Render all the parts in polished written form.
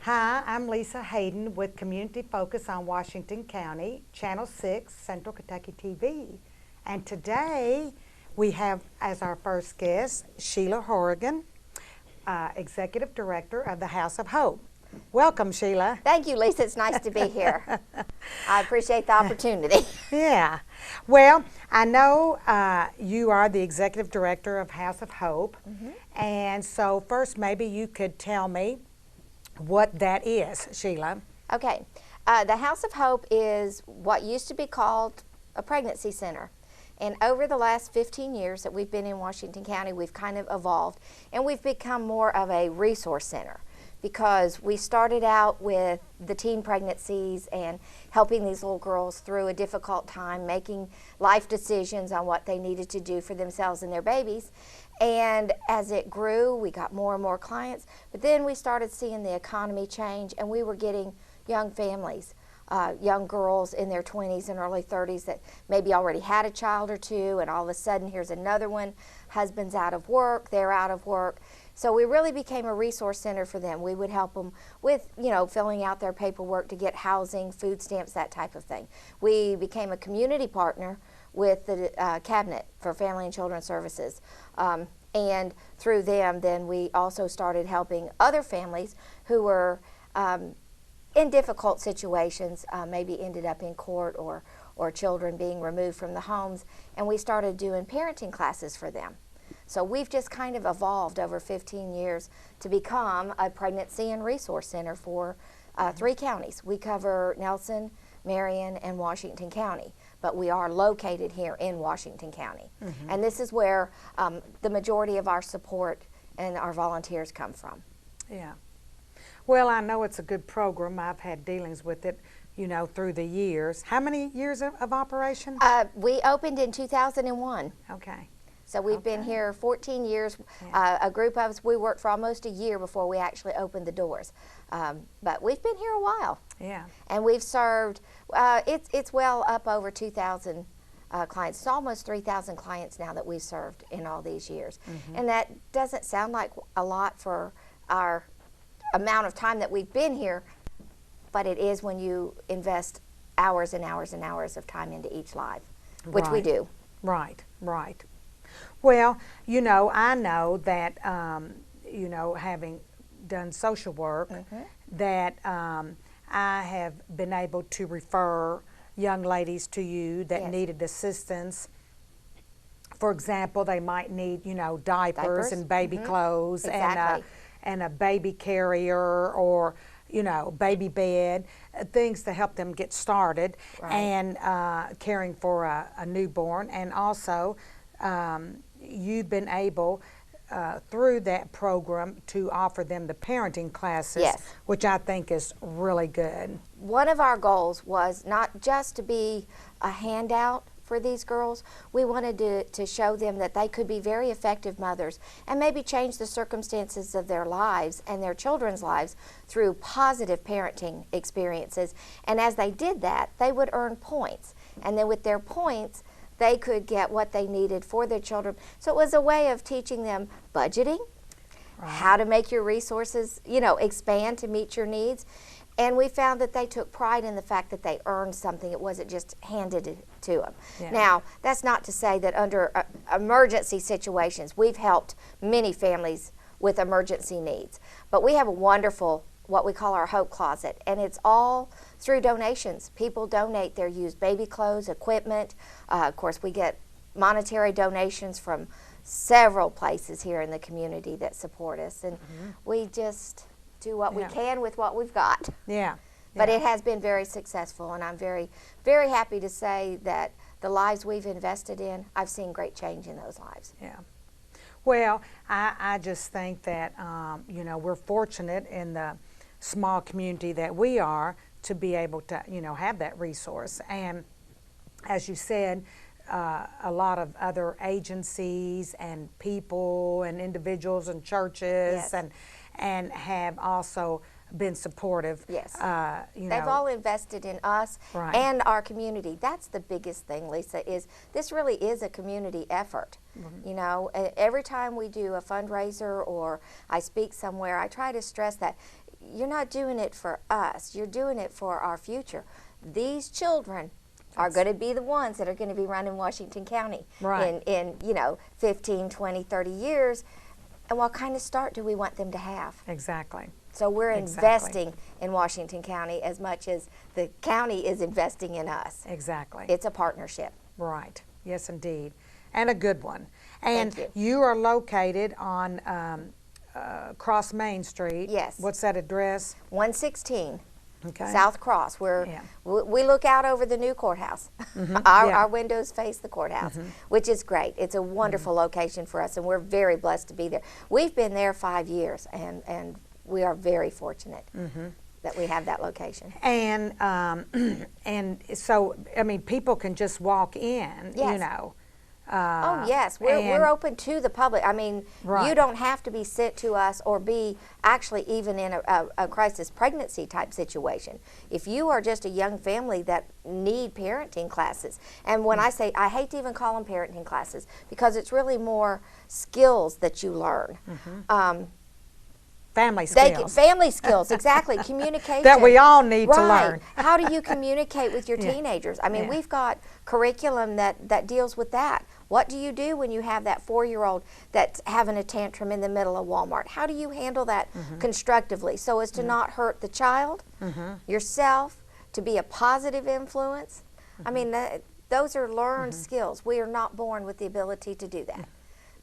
Hi, I'm Lisa Hayden with Community Focus on Washington County, Channel 6, Central Kentucky TV. And today we have as our first guest Sheila Hourigan, Executive Director of the House of Hope. Welcome, Sheila. Thank you, Lisa. It's nice to be here. I appreciate the opportunity. Yeah. Well, I know you are the Executive Director of House of Hope. And so first maybe you could tell me what that is, Sheila. Okay. The House of Hope is what used to be called a pregnancy center. And over the last 15 years that we've been in Washington County, we've kind of evolved and we've become more of a resource center, because we started out with the teen pregnancies and helping these little girls through a difficult time, making life decisions on what they needed to do for themselves and their babies. And as it grew, we got more and more clients, but then we started seeing the economy change and we were getting young families, young girls in their 20s and early 30s that maybe already had a child or two, and all of a sudden here's another one, husband's out of work, they're out of work. So we really became a resource center for them. We would help them with, filling out their paperwork to get housing, food stamps, that type of thing. We became a community partner with the Cabinet for Family and Children's Services. And through them, then we also started helping other families who were in difficult situations, maybe ended up in court or children being removed from the homes. And we started doing parenting classes for them. So we've just kind of evolved over 15 years to become a pregnancy and resource center for 3 counties. We cover Nelson, Marion, and Washington County, but we are located here in Washington County. And this is where the majority of our support and our volunteers come from. Yeah. Well, I know it's a good program. I've had dealings with it, through the years. How many years of operation? We opened in 2001. Okay. So we've been here 14 years. A group of us, we worked for almost a year before we actually opened the doors. But we've been here a while. Yeah. And we've served, it's well up over 2,000 clients. It's almost 3,000 clients now that we've served in all these years. And that doesn't sound like a lot for our amount of time that we've been here, but it is when you invest hours and hours and hours of time into each life, which we do. Right, right. Well, I know that, having done social work, that I have been able to refer young ladies to you that needed assistance. For example, they might need, diapers and baby clothes and a baby carrier or, baby bed, things to help them get started and caring for a newborn. And also, you've been able, through that program, to offer them the parenting classes, which I think is really good. One of our goals was not just to be a handout for these girls. We wanted to show them that they could be very effective mothers and maybe change the circumstances of their lives and their children's lives through positive parenting experiences. And as they did that, they would earn points. And then with their points, they could get what they needed for their children. So it was a way of teaching them budgeting, how to make your resources, expand to meet your needs. And we found that they took pride in the fact that they earned something. It wasn't just handed to them. Now, that's not to say that under emergency situations, we've helped many families with emergency needs. But we have a wonderful, what we call our Hope Closet, and it's all through donations. People donate their used baby clothes, equipment. Of course, we get monetary donations from several places here in the community that support us, and we just do what we can with what we've got. But it has been very successful, and I'm very, very happy to say that the lives we've invested in, I've seen great change in those lives. Yeah. Well, I just think that, we're fortunate in the small community that we are to be able to, have that resource. And as you said, a lot of other agencies and people and individuals and churches and have also been supportive. They've all invested in us and our community. That's the biggest thing, Lisa, is this really is a community effort. Every time we do a fundraiser or I speak somewhere, I try to stress that you're not doing it for us. You're doing it for our future. These children are going to be the ones that are going to be running Washington County in 15, 20, 30 years. And what kind of start do we want them to have? Exactly. So we're investing in Washington County as much as the county is investing in us. Exactly. It's a partnership. Right. Yes, indeed. And a good one. And Thank you are located on Cross Main Street. Yes. What's that address? 116 Okay. South Cross. We look out over the new courthouse. Our windows face the courthouse, which is great. It's a wonderful location for us, and we're very blessed to be there. We've been there 5 years, and we are very fortunate that we have that location. And and so, I mean, people can just walk in, you know. Oh, yes. We're open to the public. I mean, you don't have to be sent to us or be actually even in a crisis pregnancy type situation. If you are just a young family that need parenting classes, and when I say, I hate to even call them parenting classes because it's really more skills that you learn. Family skills. Family skills, exactly. Communication. That we all need to learn. How do you communicate with your teenagers? I mean, we've got curriculum that deals with that. What do you do when you have that 4-year-old that's having a tantrum in the middle of Walmart? How do you handle that constructively so as to not hurt the child, yourself, to be a positive influence? I mean, those are learned skills. We are not born with the ability to do that.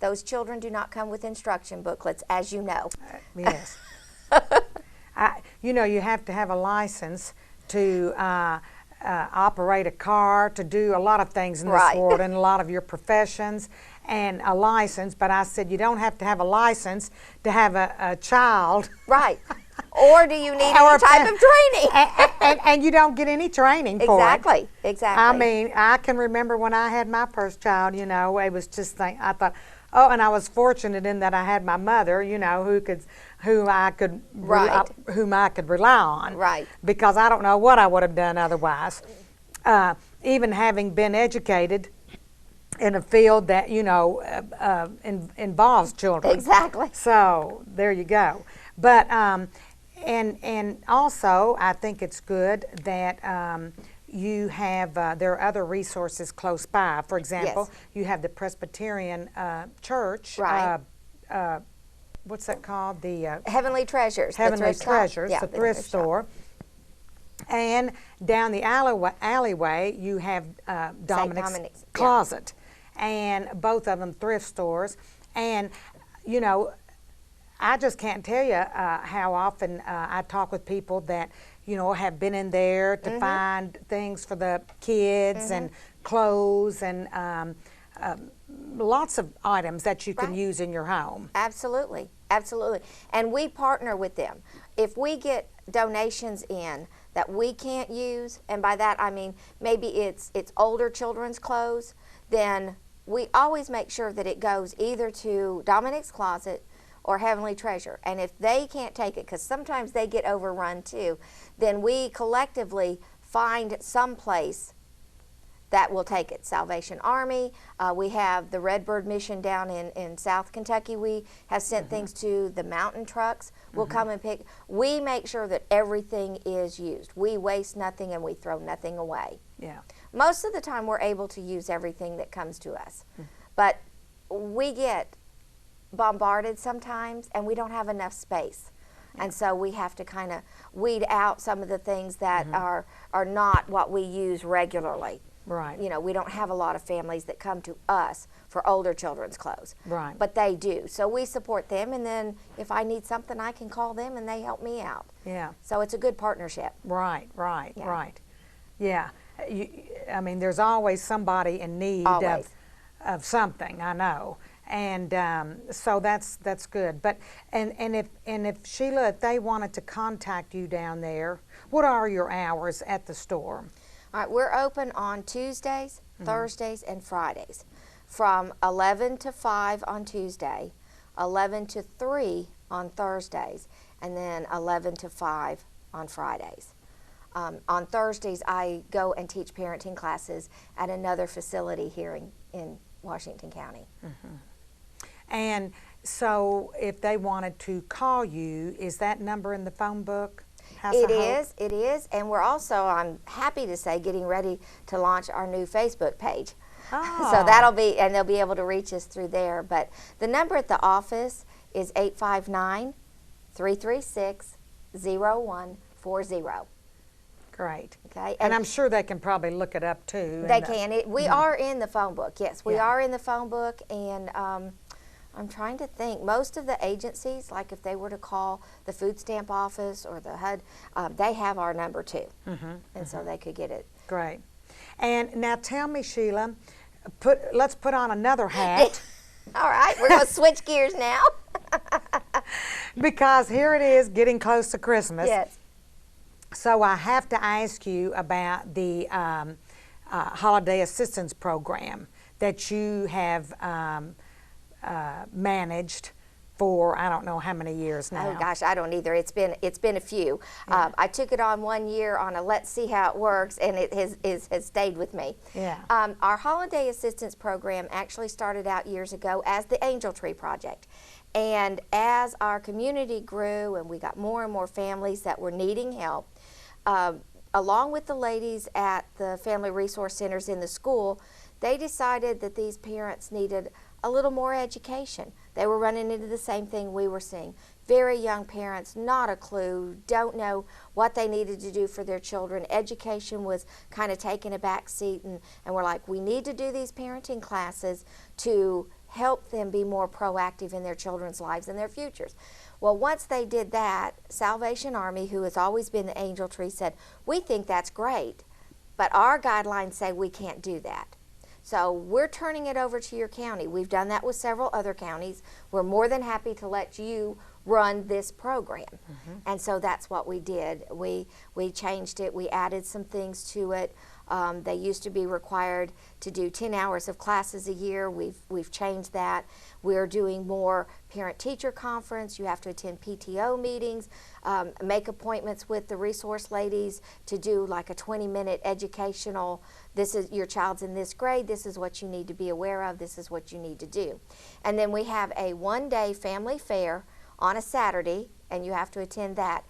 Those children do not come with instruction booklets, as you know. Yes. You know, you have to have a license to operate a car, to do a lot of things in this world, and a lot of your professions, and a license. But I said you don't have to have a license to have a child. Right. Or do you need any type of training? And you don't get any training for it. Exactly. Exactly. I mean, I can remember when I had my first child, you know, it was just I thought, oh, and I was fortunate in that I had my mother, you know, whom I could rely on. Right. Because I don't know what I would have done otherwise. Even having been educated in a field that, you know, involves children. Exactly. So there you go. But and also I think it's good that you have, there are other resources close by. For example, you have the Presbyterian Church. Right. What's that called? The Heavenly Treasures. Heavenly Treasures, the thrift store. And down the alleyway, you have Dominic's Closet. And both of them thrift stores. And, you know, I just can't tell you how often I talk with people that, you know, have been in there to find things for the kids and clothes and lots of items that you can use in your home. Absolutely, absolutely. And we partner with them. If we get donations in that we can't use, and by that I mean maybe it's older children's clothes, then we always make sure that it goes either to Dominic's Closet or Heavenly Treasure. And if they can't take it, because sometimes they get overrun too, then we collectively find some place that will take it. Salvation Army, we have the Redbird Mission down in South Kentucky. We have sent things to. The mountain trucks will come and pick. We make sure that everything is used. We waste nothing and we throw nothing away. Yeah. Most of the time we're able to use everything that comes to us. But we get bombarded sometimes and we don't have enough space. And so we have to kind of weed out some of the things that are not what we use regularly. Right. You know, we don't have a lot of families that come to us for older children's clothes. Right. But they do. So we support them, and then if I need something, I can call them and they help me out. Yeah. So it's a good partnership. Right, right, right. Yeah. I mean, there's always somebody in need of something, I know. And so that's good. But and if Sheila, if they wanted to contact you down there, what are your hours at the store? All right, we're open on Tuesdays, Thursdays, and Fridays, from 11 to 5 on Tuesday, 11 to 3 on Thursdays, and then 11 to 5 on Fridays. On Thursdays, I go and teach parenting classes at another facility here in Washington County. And So if they wanted to call you, is that number in the phone book? It is, and we're also, I'm happy to say, getting ready to launch our new Facebook page. Oh. So that'll be, and they'll be able to reach us through there. But the number at the office is 859-336-0140. Great. Okay. And I'm sure they can probably look it up too. They can. We are in the phone book. Yes, we Yeah. are in the phone book, and I'm trying to think. Most of the agencies, like if they were to call the food stamp office or the HUD, they have our number too, and so they could get it. Great. And now tell me, Sheila, let's put on another hat. All right, we're going to switch gears now. Because here it is getting close to Christmas. Yes. So I have to ask you about the Holiday Assistance Program that you have managed for I don't know how many years now. Oh gosh, I don't either. It's been a few. Yeah. I took it on one year on a let's see how it works, and it has stayed with me. Yeah. Our Holiday Assistance Program actually started out years ago as the Angel Tree Project. And as our community grew and we got more and more families that were needing help, along with the ladies at the Family Resource Centers in the school, they decided that these parents needed a little more education. They were running into the same thing we were seeing. Very young parents, not a clue, don't know what they needed to do for their children. Education was kind of taking a back seat, and we're like, we need to do these parenting classes to help them be more proactive in their children's lives and their futures. Well, once they did that, Salvation Army, who has always been the Angel Tree, said, we think that's great, but our guidelines say we can't do that. So we're turning it over to your county. We've done that with several other counties. We're more than happy to let you run this program. And so that's what we did. We changed it. We added some things to it. They used to be required to do 10 hours of classes a year. We've changed that. We're doing more parent-teacher conference. You have to attend PTO meetings, make appointments with the resource ladies to do like a 20-minute educational, this is your child's in this grade, this is what you need to be aware of, this is what you need to do. And then we have a one-day family fair on a Saturday, and you have to attend that.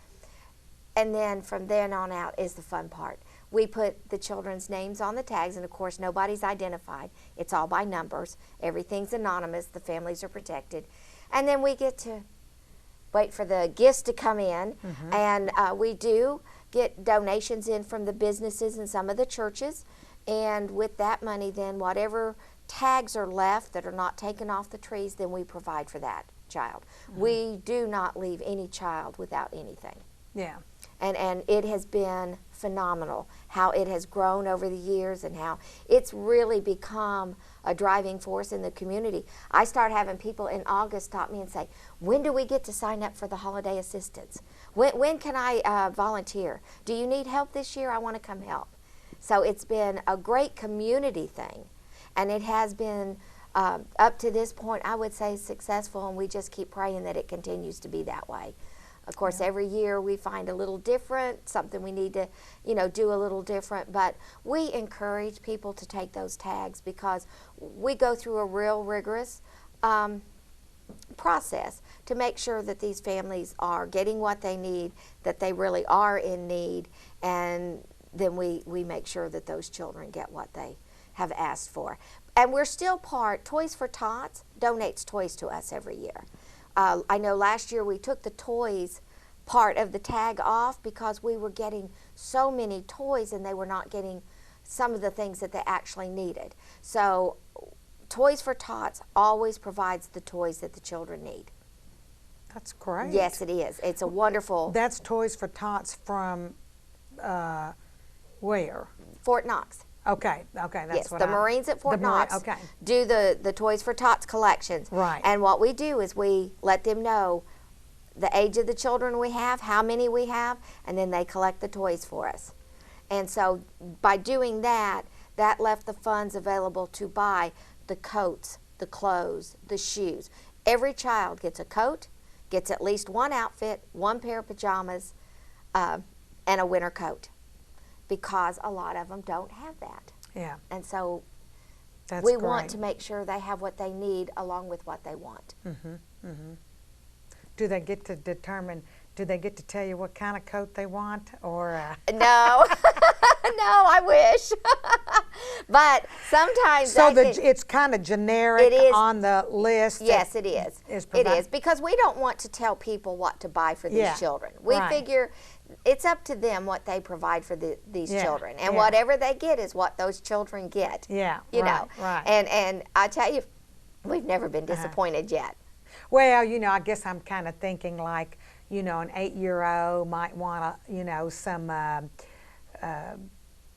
And then from then on out is the fun part. We put the children's names on the tags, and of course nobody's identified. It's all by numbers. Everything's anonymous. The families are protected. And then we get to wait for the gifts to come in, and we do get donations in from the businesses and some of the churches. And with that money, then whatever tags are left that are not taken off the trees, then we provide for that child. We do not leave any child without anything. Yeah. And it has been phenomenal how it has grown over the years and how it's really become a driving force in the community. I start having people in August stop me and say, when do we get to sign up for the holiday assistance? When can I volunteer? Do you need help this year? I want to come help. So it's been a great community thing, and it has been up to this point, I would say, successful, and we just keep praying that it continues to be that way. Of course, every year we find a little different, something we need to, do a little different. But we encourage people to take those tags because we go through a real rigorous process to make sure that these families are getting what they need, that they really are in need, and then we make sure that those children get what they have asked for. And we're still Toys for Tots donates toys to us every year. I know last year we took the toys part of the tag off because we were getting so many toys and they were not getting some of the things that they actually needed. So Toys for Tots always provides the toys that the children need. That's great. Yes, it is. It's a wonderful... That's Toys for Tots from where? Fort Knox. Okay, that's yes, what the Marines at Fort Knox do the Toys for Tots collections. Right. And what we do is we let them know the age of the children we have, how many we have, and then they collect the toys for us. And so by doing that, that left the funds available to buy the coats, the clothes, the shoes. Every child gets a coat, gets at least one outfit, one pair of pajamas, and a winter coat, because a lot of them don't have that. Yeah. And so That's we great. want to make sure they have what they need along with what they want. Do they get to determine? Do they get to tell you what kind of coat they want, or? No, no, I wish. But sometimes So it's kind of generic It is. on the list. Yes, it is. It is, because we don't want to tell people what to buy for these Yeah, children. We right. figure it's up to them what they provide for these Yeah, children, and yeah. whatever they get is what those children get. Yeah, you right, know. right. And I tell you, we've never been disappointed yet. Well, I guess I'm kind of thinking like, an 8-year-old might want some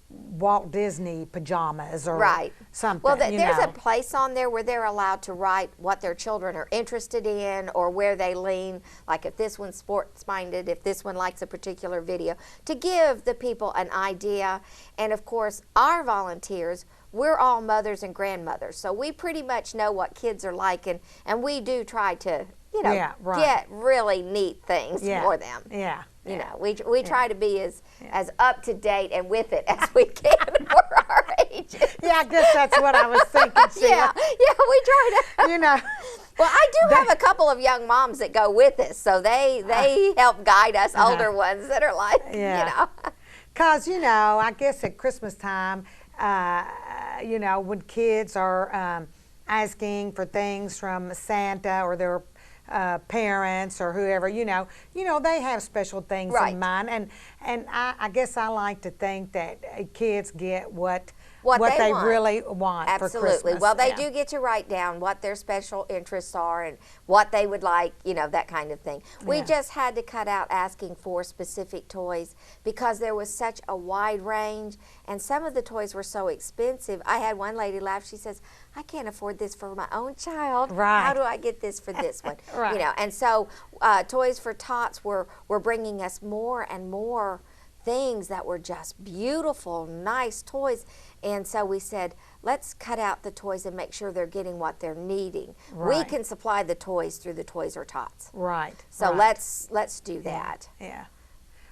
Walt Disney pajamas or Right. something. Well, there's a place on there where they're allowed to write what their children are interested in or where they lean, like if this one's sports-minded, if this one likes a particular video, to give the people an idea. And, of course, our volunteers, we're all mothers and grandmothers, so we pretty much know what kids are like, and we do try to, Yeah, right. get really neat things Yeah. for them. Yeah. You know, we try to be as up to date and with it as we can for our ages. Yeah, I guess that's what I was thinking, Sheila. Yeah, we try to. Well, I do have a couple of young moms that go with us, so they help guide us older ones that are like, Because, I guess at Christmas time, when kids are asking for things from Santa or their parents or whoever, they have special things Right. in mind, and I guess I like to think that kids get what What they want. really want for Absolutely. Christmas. Well, they Yeah. do get to write down what their special interests are and what they would like, that kind of thing. We Yeah. just had to cut out asking for specific toys because there was such a wide range, and some of the toys were so expensive. I had one lady laugh. She says, I can't afford this for my own child. Right. How do I get this for this one? Right. And so Toys for Tots were bringing us more and more things that were just beautiful, nice toys. And so we said, let's cut out the toys and make sure they're getting what they're needing. We Right. can supply the toys through the Toys for Tots. Right. So right. let's do that. Yeah.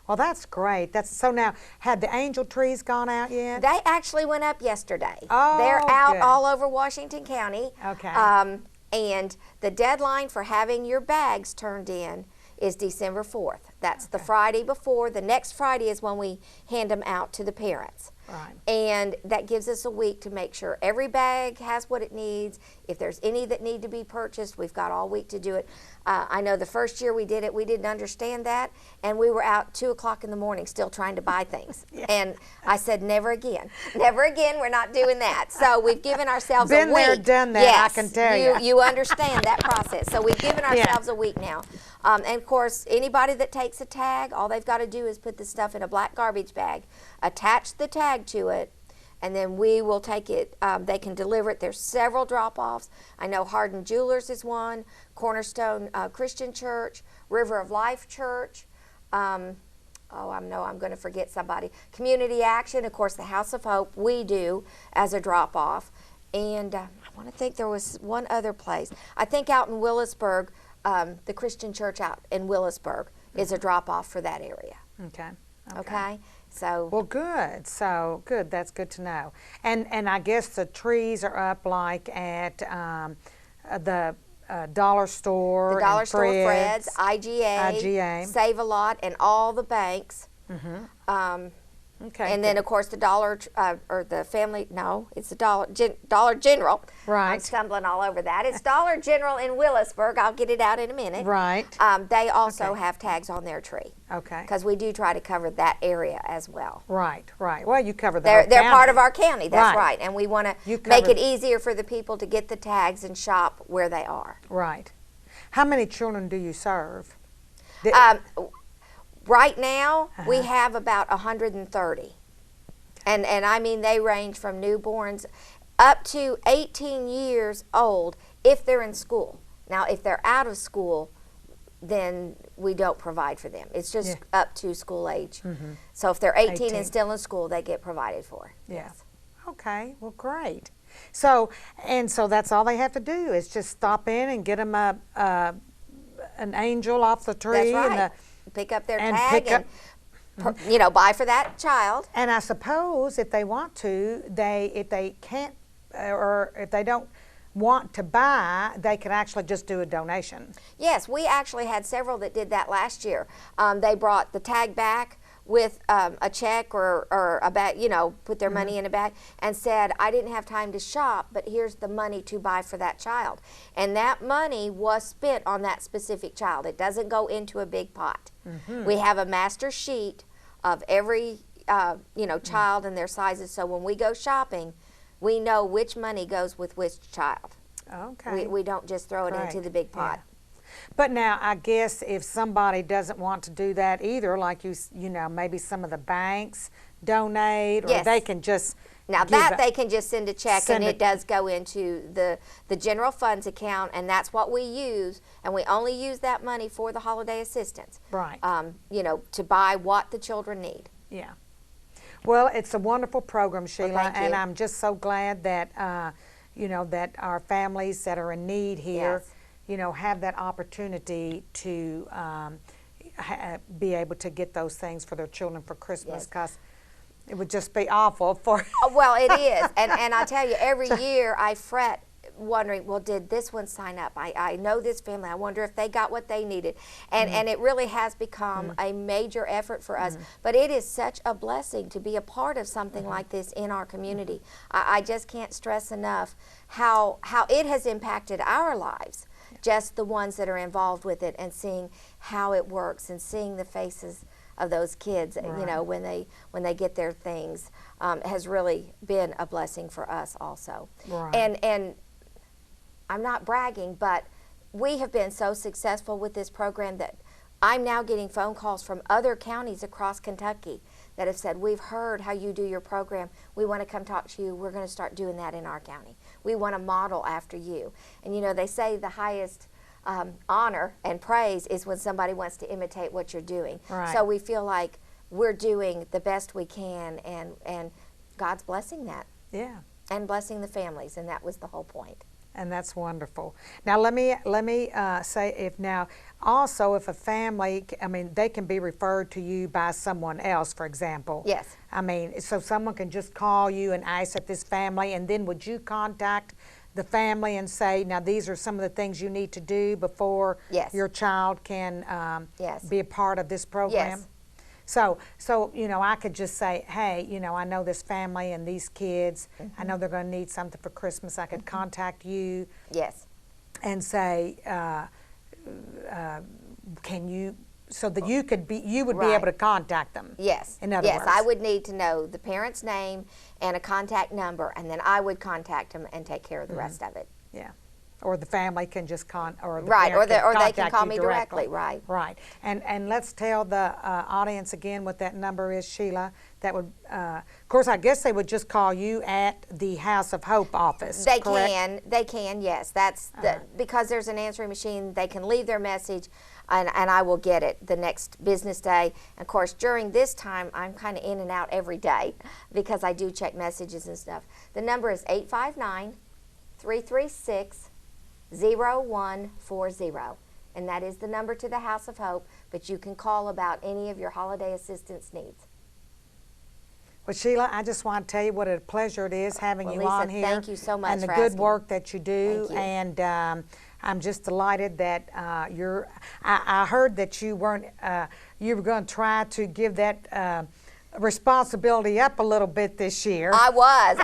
Well, that's great. So now, have the angel trees gone out yet? They actually went up yesterday. Oh, they're out good. all over Washington County. Okay. And the deadline for having your bags turned in is December 4th. That's the Friday before. The next Friday is when we hand them out to the parents. Right. And that gives us a week to make sure every bag has what it needs. If there's any that need to be purchased, we've got all week to do it. I know the first year we did it, we didn't understand that, and we were out 2 o'clock in the morning still trying to buy things. Yeah. And I said, never again. Never again, we're not doing that. So we've given ourselves Been a week. there, done that, yes, I can tell you. You understand that process. So we've given ourselves a week now. And of course, anybody that takes a tag, all they've got to do is put the stuff in a black garbage bag, attach the tag to it, and then we will take it. They can deliver it. There's several drop-offs. I know Hardin Jewelers is one, Cornerstone Christian Church, River of Life Church. I know I'm going to forget somebody. Community Action, of course, the House of Hope, we do as a drop-off. And I want to think there was one other place. I think out in Willisburg, the Christian Church out in Willisburg is a drop-off for that area. Okay. Okay? So Well, good. So good. That's good to know. And I guess the trees are up like at the dollar store. the Dollar and Store, Fred's, IGA, IGA. Save a Lot, and all the banks. Okay. And then, of course, the Dollar or the Family. No, it's the Dollar General. I'm Right. stumbling all over that. It's Dollar General in Willisburg. I'll get it out in a minute. Right. They also Okay. have tags on their tree Okay. because we do try to cover that area as well. Right. Right. Well, you cover the They're whole part county. of our county. That's Right. right. And we want to You make cover- it easier for the people to get the tags and shop where they are. Right. How many children do you serve? Right now, we have about 130. And I mean, they range from newborns up to 18 years old if they're in school. Now, if they're out of school, then we don't provide for them. It's just up to school age. So if they're 18 18. and still in school, they get provided for. Yeah. Okay. Well, great. So that's all they have to do is just stop in and get them an angel off the tree. That's right. And Pick up their and tag pick and buy for that child. And I suppose if they want to, if they can't or if they don't want to buy, they can actually just do a donation. Yes, we actually had several that did that last year. They brought the tag back with a check or a bag, you know, put their money in a bag and said, I didn't have time to shop, but here's the money to buy for that child. And that money was spent on that specific child. It doesn't go into a big pot. We have a master sheet of every, you know, child and their sizes. So when we go shopping, we know which money goes with which child. Okay. We don't just throw it into the big pot. Yeah. But now, I guess if somebody doesn't want to do that either, like you know, maybe some of the banks donate, or Yes. they can just Now give that a- they can just send a check, send and it- it does go into the general funds account, and that's what we use, and we only use that money for the holiday assistance. Right. You know, to buy what the children need. Yeah. Well, it's a wonderful program, Sheila, thank and you. I'm just so glad that you know, that our families that are in need here, Yes. you know, have that opportunity to be able to get those things for their children for Christmas, Yes. because it would just be awful for. Well, it is, and I tell you, every year I fret, wondering, well, did this one sign up? I know this family. I wonder if they got what they needed, and it really has become a major effort for us. But it is such a blessing to be a part of something like this in our community. I just can't stress enough how it has impacted our lives. Just the ones that are involved with it, and seeing how it works, and seeing the faces of those kids, you know, when they get their things, has really been a blessing for us also. Right. And I'm not bragging, but we have been so successful with this program that I'm now getting phone calls from other counties across Kentucky that have said, we've heard how you do your program. We want to come talk to you. We're going to start doing that in our county. We want to model after you. And you know, they say the highest honor and praise is when somebody wants to imitate what you're doing. Right. So we feel like we're doing the best we can, and God's blessing that, Yeah. and blessing the families, and that was the whole point. And that's wonderful. Now let me say, if now also if a family, I mean, they can be referred to you by someone else, for example. Yes. I mean, so someone can just call you and ask at this family, and then would you contact the family and say, now these are some of the things you need to do before Yes. your child can Yes. be a part of this program? Yes. So, you know, I could just say, hey, you know, I know this family and these kids. I know they're going to need something for Christmas. I could contact you Yes. and say, can you, so that you could be, you would be Right. able to contact them. Yes. In other yes, words. I would need to know the parent's name and a contact number, and then I would contact them and take care of the rest of it. Yeah. Or the family can just or the Right, parent or they can contact call you me directly, right. Right. And let's tell the audience again what that number is, Sheila. That would, of course, I guess they would just call you at the House of Hope office, They correct? they can, yes. That's because there's an answering machine. They can leave their message, and I will get it the next business day. Of course, during this time, I'm kind of in and out every day because I do check messages and stuff. The number is 859-336-0140, and that is the number to the House of Hope, but you can call about any of your holiday assistance needs. Well, Sheila, I just want to tell you what a pleasure it is having Well, you Lisa, on here. thank you so much and the for good asking. work that you do. Thank you. And I'm just delighted that I heard that you weren't. You were going to try to give that responsibility up a little bit this year. I was.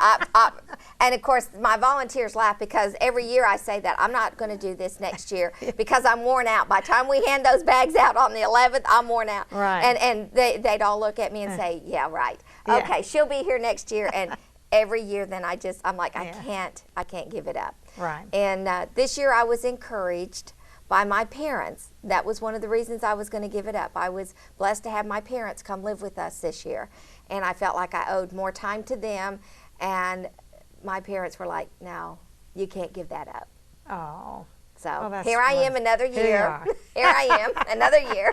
And of course, my volunteers laugh because every year I say that I'm not going to do this next year because I'm worn out. By the time we hand those bags out on the 11th, I'm worn out. Right. And they'd all look at me and say, yeah, right. Yeah. Okay, she'll be here next year. And every year then I'm like, I Yeah. can't give it up. Right. And this year I was encouraged by my parents. That was one of the reasons I was going to give it up. I was blessed to have my parents come live with us this year. And I felt like I owed more time to them. And my parents were like, no, you can't give that up. Oh. So Well, that's here I am wonderful. another Here you year. are. Here I am another year.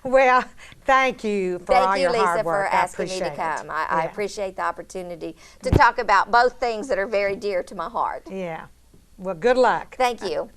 Well, thank you for all Thank you, your Lisa, hard for work. I asking me to appreciate it. come. I Yeah. appreciate the opportunity to talk about both things that are very dear to my heart. Yeah. Well, good luck. Thank you.